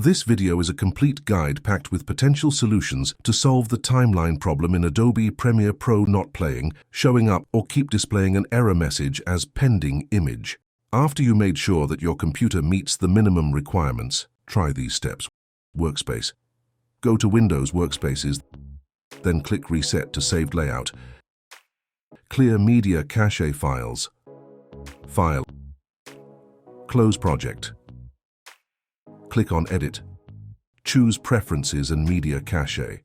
This video is a complete guide packed with potential solutions to solve the timeline problem in Adobe Premiere Pro not playing, showing up, or keep displaying an error message as pending image. After you made sure that your computer meets the minimum requirements, try these steps. Workspace. Go to Windows Workspaces, then click Reset to saved layout. Clear media cache files. File. Close project. Click on Edit. Choose Preferences and Media Cache.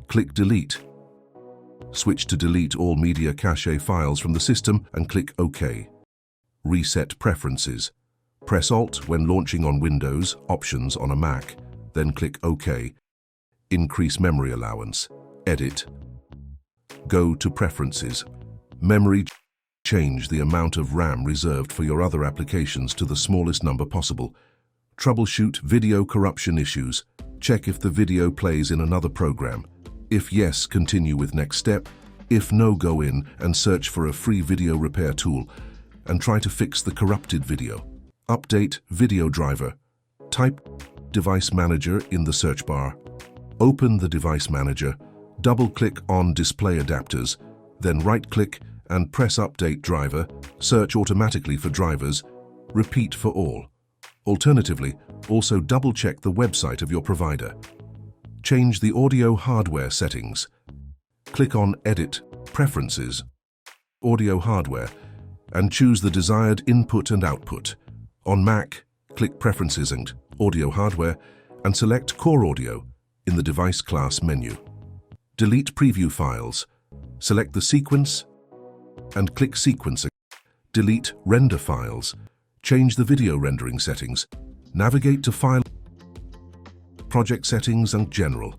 Click Delete. Switch to delete all media cache files from the system and click OK. Reset Preferences. Press Alt when launching on Windows, Options on a Mac, then click OK. Increase memory allowance. Edit. Go to Preferences. Memory. Change the amount of RAM reserved for your other applications to the smallest number possible. Troubleshoot video corruption issues. Check if the video plays in another program. If yes, continue with next step. If no, go in and search for a free video repair tool and try to fix the corrupted video. Update video driver. Type Device Manager in the search bar. Open the Device Manager. Double-click on Display Adapters, then right-click and press Update Driver. Search automatically for drivers. Repeat for all. Alternatively, also double-check the website of your provider. Change the audio hardware settings. Click on Edit, Preferences, Audio Hardware, and choose the desired input and output. On Mac, click Preferences and Audio Hardware and select Core Audio in the Device Class menu. Delete preview files. Select the sequence and click Sequencing. Delete render files. Change the video rendering settings. Navigate to File, Project Settings and General.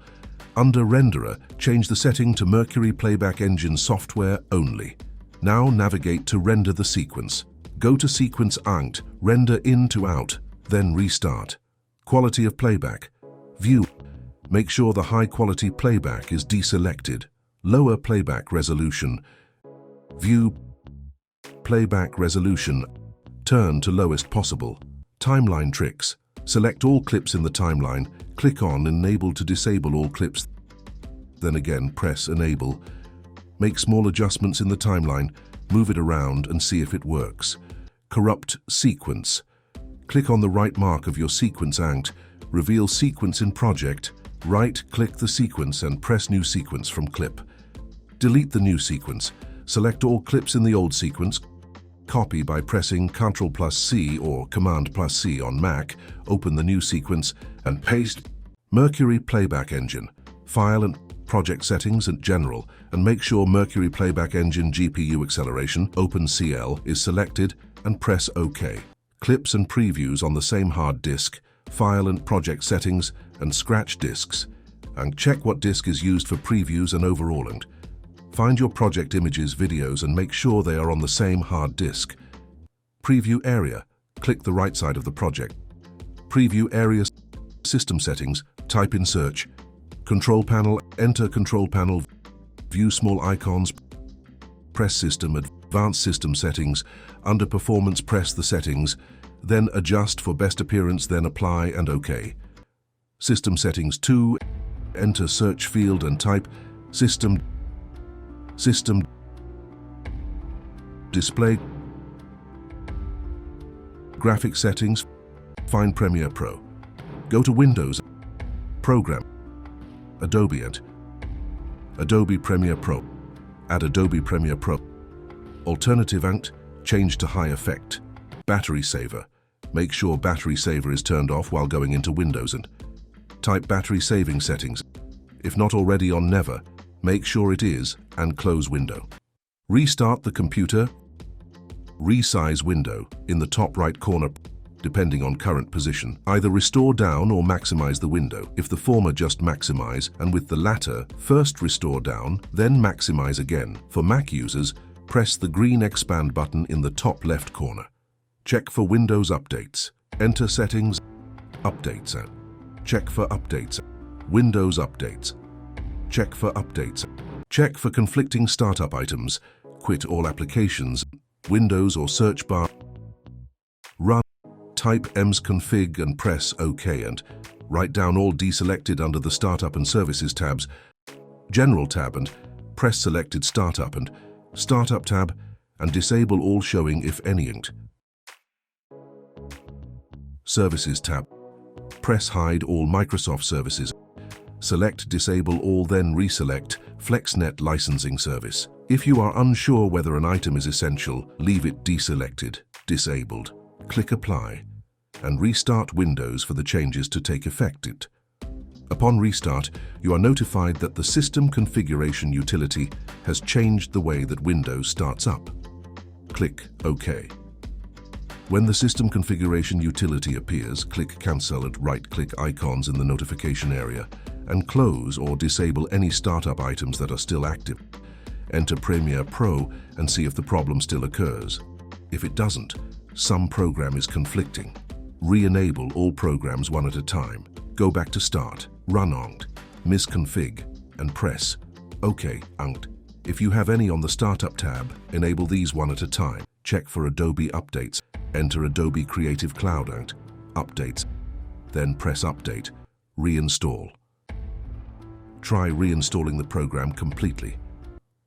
Under Renderer, change the setting to Mercury Playback Engine Software only. Now navigate to render the sequence. Go to Sequence Angt, Render In to Out, then Restart. Quality of Playback. View. Make sure the high-quality playback is deselected. Lower playback resolution. View. Playback resolution. Turn to lowest possible. Timeline tricks. Select all clips in the timeline. Click on Enable to disable all clips. Then again, press Enable. Make small adjustments in the timeline. Move it around and see if it works. Corrupt sequence. Click on the right mark of your sequence Angt. Reveal sequence in project. Right-click the sequence and press New Sequence from clip. Delete the new sequence. Select all clips in the old sequence. Copy by pressing Ctrl+C or Command+C on Mac. Open the new sequence and paste. Mercury Playback Engine. File and Project Settings and General, and make sure Mercury Playback Engine GPU Acceleration OpenCL is selected and press OK. Clips and previews on the same hard disk. File and Project Settings and scratch disks, and check what disk is used for previews and overalling. Find your project images, videos, and make sure they are on the same hard disk. Preview area. Click the right side of the project. Preview area. System settings. Type in search. Control panel. Enter control panel. View small icons. Press System. Advanced System Settings. Under Performance, press the settings. Then adjust for best appearance, then apply and OK. System Settings 2. Enter search field and type System. Display. Graphic settings. Find Premiere Pro. Go to Windows. Program. Adobe and Adobe Premiere Pro. Add Adobe Premiere Pro. Alternative Angt. Change to High Effect. Battery Saver. Make sure Battery Saver is turned off while going into Windows and type Battery Saving Settings. If not already on Never, make sure it is and close Window. Restart the computer. Resize Window in the top right corner, depending on current position. Either restore down or maximize the window. If the former, just maximize, and with the latter, first restore down, then maximize again. For Mac users, press the green expand button in the top left corner. Check for Windows updates. Enter Settings, Updates. Check for updates. Windows updates. Check for updates. Check for conflicting startup items. Quit all applications, Windows or search bar. Run type msconfig and press OK, and write down all deselected under the Startup and Services tabs, General tab, and press selected Startup and Startup tab, and disable all showing if any inked. Services tab. Press hide all Microsoft services. Select disable all, then reselect FlexNet licensing service. If you are unsure whether an item is essential, leave it deselected, disabled. Click apply and restart Windows for the changes to take effect. Upon restart, you are notified that the System Configuration utility has changed the way that Windows starts up. Click OK. When the System Configuration utility appears, click Cancel and right-click icons in the notification area and close or disable any startup items that are still active. Enter Premiere Pro and see if the problem still occurs. If it doesn't, some program is conflicting. Re-enable all programs one at a time. Go back to Start, Run Onct, Misconfig, and press OK Onct. If you have any on the Startup tab, enable these one at a time. Check for Adobe updates. Enter Adobe Creative Cloud Onct, Updates, then press Update, Reinstall. Try reinstalling the program completely.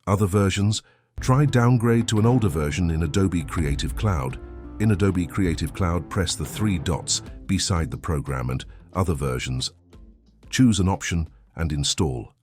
Other versions, try downgrade to an older version in Adobe Creative Cloud. In Adobe Creative Cloud, press the 3 dots beside the program and Other versions. Choose an option and install.